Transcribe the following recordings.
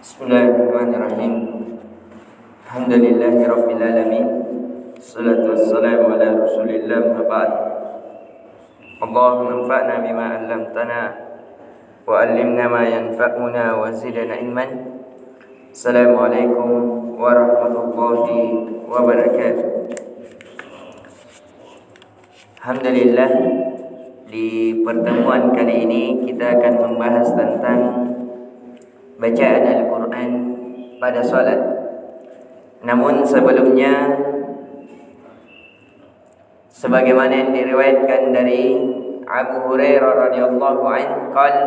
Bismillahirrahmanirrahim. Alhamdulillahi rabbil alamin. Wassalatu wassalamu ala Rasulillah wa ba'd. Allahumma anfa'na bima 'allamtana wa 'allimna ma yanfa'una wa zidna ilman. Assalamualaikum warahmatullahi wabarakatuh. Alhamdulillah, di pertemuan kali ini kita akan membahas tentang bacaan Al-Quran pada solat. Namun sebelumnya, sebagaimana yang diriwayatkan dari Abu Hurairah radhiyallahu anhu, qala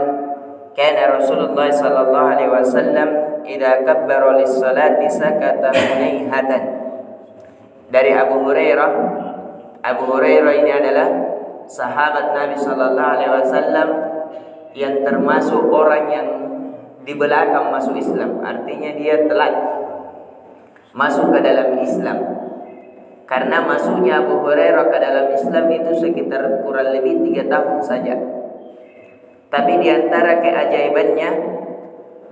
kana Rasulullah sallallahu alaihi wasallam idza kabbara lis-salati sakata hunaihatan. Dari Abu Hurairah. Abu Hurairah ini adalah sahabat Nabi sallallahu alaihi wasallam yang termasuk orang yang di belakang masuk Islam. Artinya dia telat masuk ke dalam Islam. Karena masuknya Abu Hurairah ke dalam Islam itu sekitar kurang lebih 3 tahun saja. Tapi di antara keajaibannya,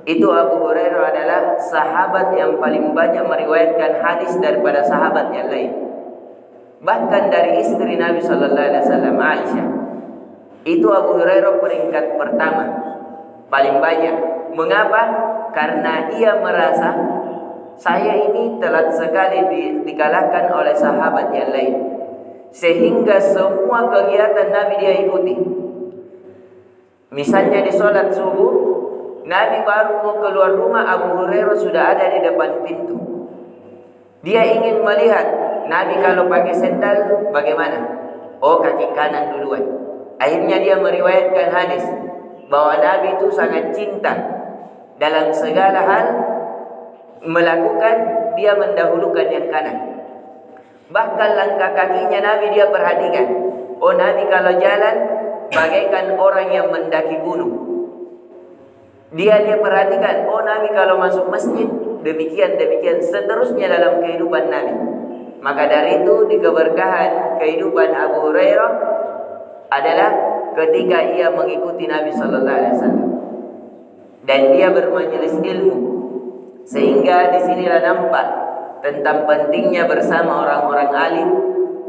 itu Abu Hurairah adalah sahabat yang paling banyak meriwayatkan hadis daripada sahabat yang lain. Bahkan dari istri Nabi sallallahu alaihi wasallam, Aisyah, itu Abu Hurairah peringkat pertama paling banyak. Mengapa? Karena ia merasa saya ini telat sekali dikalahkan oleh sahabat yang lain, sehingga semua kegiatan Nabi dia ikuti. Misalnya di sholat subuh, Nabi baru mau keluar rumah, Abu Hurairah sudah ada di depan pintu. Dia ingin melihat Nabi kalau pakai sendal bagaimana. Oh, kaki kanan duluan. Akhirnya dia meriwayatkan hadis bahwa Nabi itu sangat cinta dalam segala hal melakukan, dia mendahulukan yang kanan. Bahkan langkah kakinya Nabi dia perhatikan. Oh, Nabi kalau jalan bagaikan orang yang mendaki gunung. Dia perhatikan. Oh, Nabi kalau masuk masjid demikian seterusnya dalam kehidupan Nabi. Maka dari itu di keberkahan kehidupan Abu Hurairah adalah ketika ia mengikuti Nabi sallallahu alaihi wasallam dan dia bermajelis ilmu, sehingga disinilah nampak tentang pentingnya bersama orang-orang alim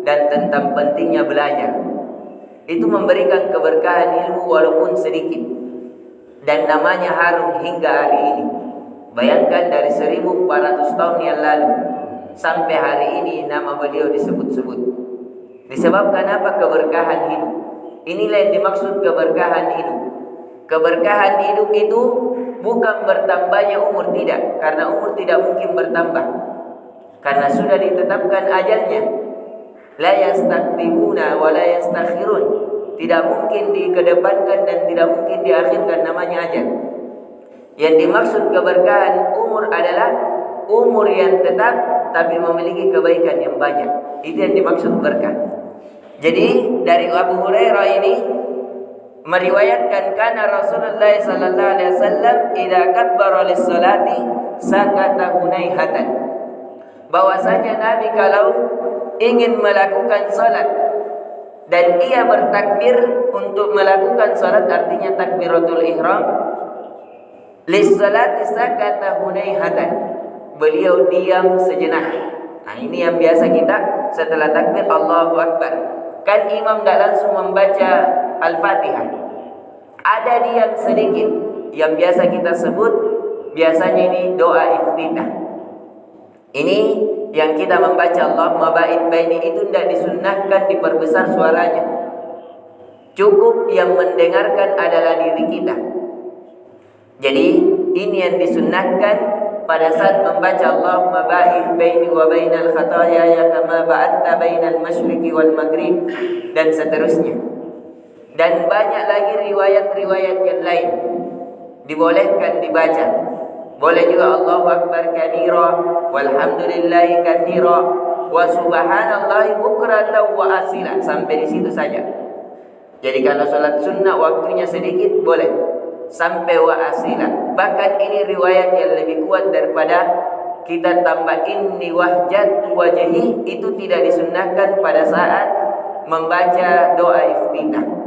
dan tentang pentingnya belajar. Itu memberikan keberkahan ilmu walaupun sedikit, dan namanya harum hingga hari ini. Bayangkan dari 1400 tahun yang lalu sampai hari ini nama beliau disebut-sebut. Disebabkan apa? Keberkahan hidup. Inilah yang dimaksud keberkahan hidup. Keberkahan hidup itu bukan bertambahnya umur, tidak. Karena umur tidak mungkin bertambah, karena sudah ditetapkan ajalnya. La yastaqdimuna wa la yastakhirun. Tidak mungkin dikedepankan dan tidak mungkin diakhirkan, namanya ajal. Yang dimaksud keberkahan umur adalah umur yang tetap tapi memiliki kebaikan yang banyak. Itu yang dimaksud berkah. Jadi dari Abu Hurairah ini meriwayatkan kana Rasulullah sallallahu alaihi wasallam idza kabbara lis-salati sakata hunaihatan. Bahwasanya Nabi kalau ingin melakukan salat dan ia bertakbir untuk melakukan salat, artinya takbiratul ihram, lis-salati sakata hunaihatan, beliau diam sejenak. Nah, ini yang biasa kita setelah takbir Allahu Akbar, kan imam tidak langsung membaca Al-Fatihah. Ada diam sedikit, yang biasa kita sebut, biasanya ini doa iftitah. Ini yang kita membaca Allahumma ba'id baini, itu tidak disunnahkan diperbesar suaranya. Cukup yang mendengarkan adalah diri kita. Jadi ini yang disunnahkan pada saat membaca Allahumma ba'id baini wa bainal khataaya kama ba'adta bainal masyriqi wal maghrib, dan seterusnya. Dan banyak lagi riwayat-riwayat yang lain dibolehkan dibaca. Boleh juga Allahu Akbar kabira walhamdulillahi katsira wa subhanallahi bukratan wa asila, sampai di situ saja. Jadi kalau salat sunnah waktunya sedikit boleh sampai wa asila. Bahkan ini riwayat yang lebih kuat daripada kita tambah inni wahjatu wajhi, itu tidak disunnahkan pada saat membaca doa iftitah.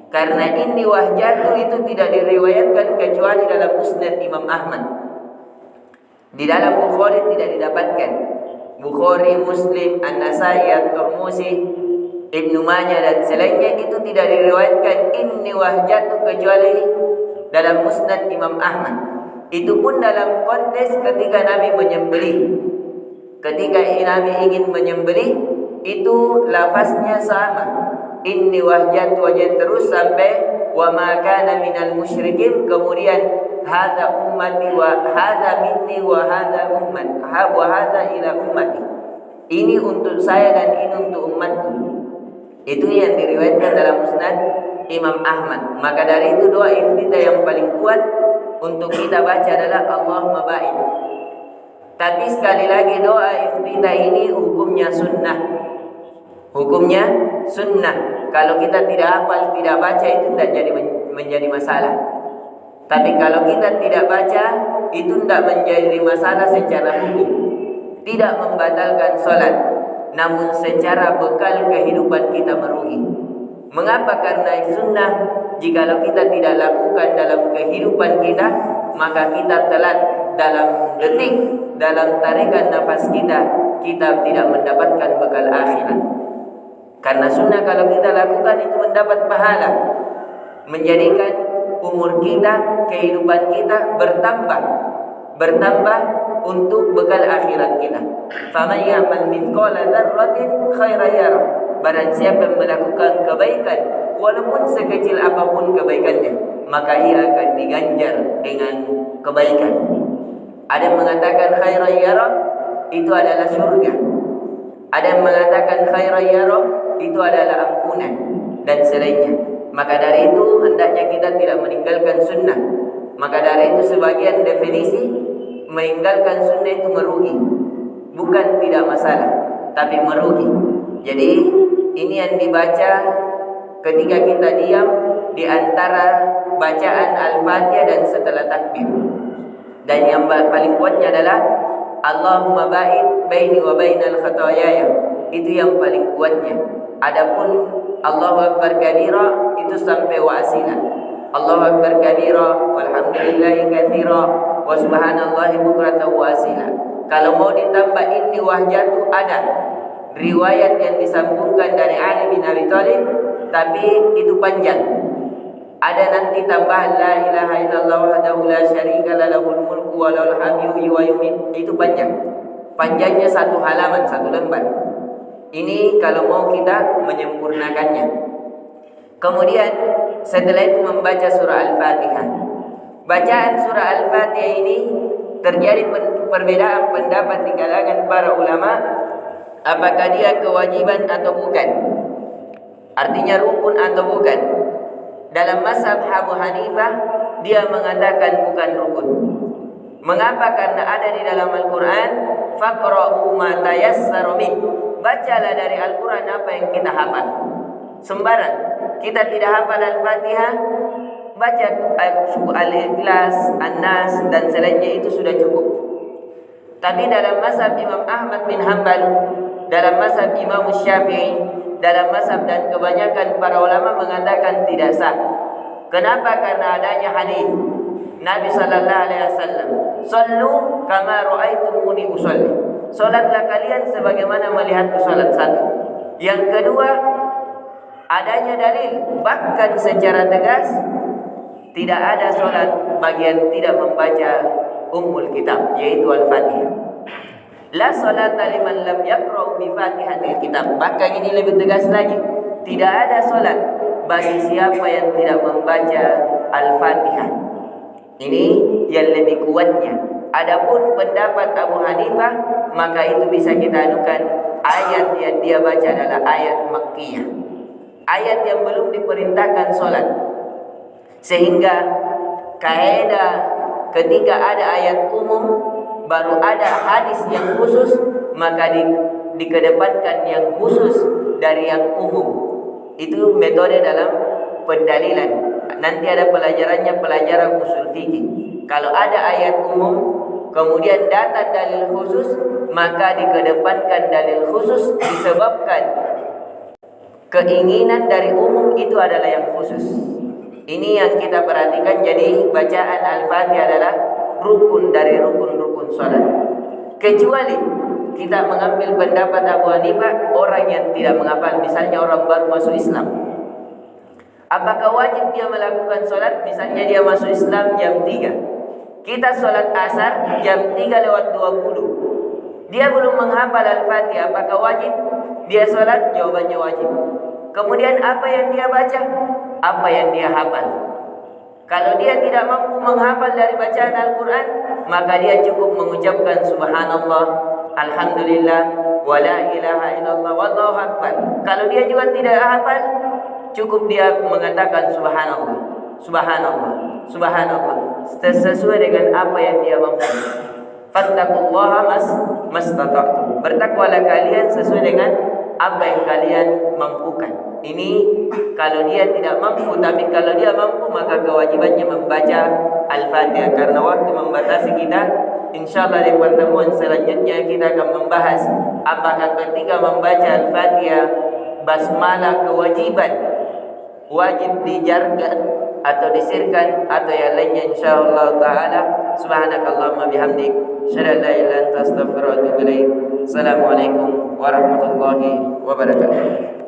Karena inni wahjatu itu tidak diriwayatkan kecuali dalam Musnad Imam Ahmad. Di dalam Bukhari tidak didapatkan. Bukhari, Muslim, An-Nasai, At-Tirmidzi, Ibnu Majah dan selainnya itu tidak diriwayatkan inni wahjatu kecuali dalam Musnad Imam Ahmad. Itu pun dalam konteks ketika Nabi menyembelih. Ketika Nabi ingin menyembelih, itu lafaznya sama. Inni wahjatu wajah terus sampai wa ma kana minal musyrikin, kemudian hadza ummati wa hadza minni wa hadza ummat wa hadza ila ummati. Ini untuk saya dan ini untuk umatku. Itu yang diriwayatkan dalam Musnad Imam Ahmad. Maka dari itu doa iftitah yang paling kuat untuk kita baca adalah Allahumma ba'id. Tapi sekali lagi doa iftitah ini hukumnya sunnah. Hukumnya sunnah. Kalau kita tidak hafal, tidak baca itu tidak jadi menjadi masalah. Tapi kalau kita tidak baca itu tidak menjadi masalah secara hukum. Tidak membatalkan sholat, namun secara bekal kehidupan kita merugi. Mengapa? Karena sunnah jikalau kita tidak lakukan dalam kehidupan kita, maka kita telat dalam detik, dalam tarikan nafas kita tidak mendapatkan bekal akhirat. Karena sunnah kalau kita lakukan itu mendapat pahala, menjadikan umur kita, kehidupan kita bertambah untuk bekal akhirat kita. Faman ya'mal mithqala dzarratin khairan yarah. Barang siapa yang melakukan kebaikan walaupun sekecil apapun kebaikannya, maka ia akan diganjar dengan kebaikan. Ada yang mengatakan khairan yarah itu adalah surga. Ada yang mengatakan khairan yarah itu adalah ampunan dan selainnya. Maka dari itu hendaknya kita tidak meninggalkan sunnah. Maka dari itu sebagian definisi meninggalkan sunnah itu merugi. Bukan tidak masalah, tapi merugi. Jadi ini yang dibaca ketika kita diam di antara bacaan Al-Fatihah dan setelah takbir. Dan yang paling kuatnya adalah Allahumma ba'id baini wa bainal khataayaya. Itu yang paling kuatnya. Adapun Allahu Akbar kabira itu sampai wa asila. Allahu Akbar kabira walhamdulillahi katsira wa subhanallahi bukratan wa asila. Kalau mau ditambah inni wahjatu ada riwayat yang disambungkan dari Ali bin Abi Thalib, tapi itu panjang. Ada nanti tambahan la ilaha illallah wahdahu la syarika lahul mulku wa lahul hamdu wa yumiit. Itu panjang. Panjangnya satu halaman, satu lembar. Ini kalau mau kita menyempurnakannya. Kemudian setelah itu membaca surah Al-Fatihah. Bacaan surah Al-Fatihah ini terjadi perbedaan pendapat di kalangan para ulama, apakah dia kewajiban atau bukan, artinya rukun atau bukan. Dalam mazhab Abu Hanifah dia mengatakan bukan rukun. Mengapa? Karena ada di dalam Al-Quran faqra'u ma tayassara min. Bacalah dari Al-Quran apa yang kita hafal. Sembarang kita tidak hafal Al-Fatihah, baca Al-Ikhlas, An-Nas dan selainnya itu sudah cukup. Tapi dalam mazhab Imam Ahmad bin Hanbal, dalam mazhab Imam Syafi'i, dalam mazhab dan kebanyakan para ulama mengatakan tidak sah. Kenapa? Karena adanya hadis Nabi sallallahu alaihi wasallam, "Shallu kama ra'aitumuni usolli." Salatlah kalian sebagaimana melihatku salat. Satu. Yang kedua, adanya dalil bahkan secara tegas tidak ada salat bagi yang tidak membaca Ummul Kitab, yaitu Al-Fatihah. La salata liman lam yaqra bi Fatihatil Kitab. Bahkan ini lebih tegas lagi. Tidak ada salat bagi siapa yang tidak membaca Al-Fatihah. Ini yang lebih kuatnya. Adapun pendapat Abu Hanifah, maka itu bisa kita anukan ayat yang dia baca adalah ayat Makkiyah. Ayat yang belum diperintahkan salat. Sehingga kaidah ketika ada ayat umum baru ada hadis yang khusus, maka dikedepankan yang khusus dari yang umum. Itu metode dalam pendalilan. Nanti ada pelajarannya, pelajaran usul fikih. Kalau ada ayat umum kemudian datang dalil khusus, maka dikedepankan dalil khusus disebabkan keinginan dari umum itu adalah yang khusus. Ini yang kita perhatikan. Jadi bacaan Al-Fatihah adalah rukun dari rukun-rukun salat. Kecuali kita mengambil pendapat Abu Hanifah, orang yang tidak menghafal, misalnya orang baru masuk Islam. Apakah wajib dia melakukan salat? Misalnya dia masuk Islam jam 3. Kita salat asar jam 3:20. Dia belum menghafal Al-Fatihah, apakah wajib dia salat? Jawabannya wajib. Kemudian apa yang dia baca? Apa yang dia hafal. Kalau dia tidak mampu menghafal dari bacaan Al-Quran, maka dia cukup mengucapkan subhanallah, alhamdulillah, wa la ilaha illallah, wallahu akbar. Kalau dia juga tidak hafal, cukup dia mengatakan subhanallah, subhanallah, subhanallah, sesuai dengan apa yang dia mampu. Fattaqullaha mastata'tum. Bertakwalah kalian sesuai dengan apa yang kalian mampukan. Ini kalau dia tidak mampu, tapi kalau dia mampu maka kewajibannya membaca Al-Fatihah. Karena waktu membatasi kita, insyaallah di pertemuan selanjutnya kita akan membahas apakah ketika membaca Al-Fatihah basmalah kewajiban wajib dijarkan atau disirkan atau yang lainnya, insyaallah taala. Subhanakallahumma bihamdik, asyhadu an la ilaha illa anta, astaghfiruka wa atubu ilaik. Assalamualaikum warahmatullahi wabarakatuh.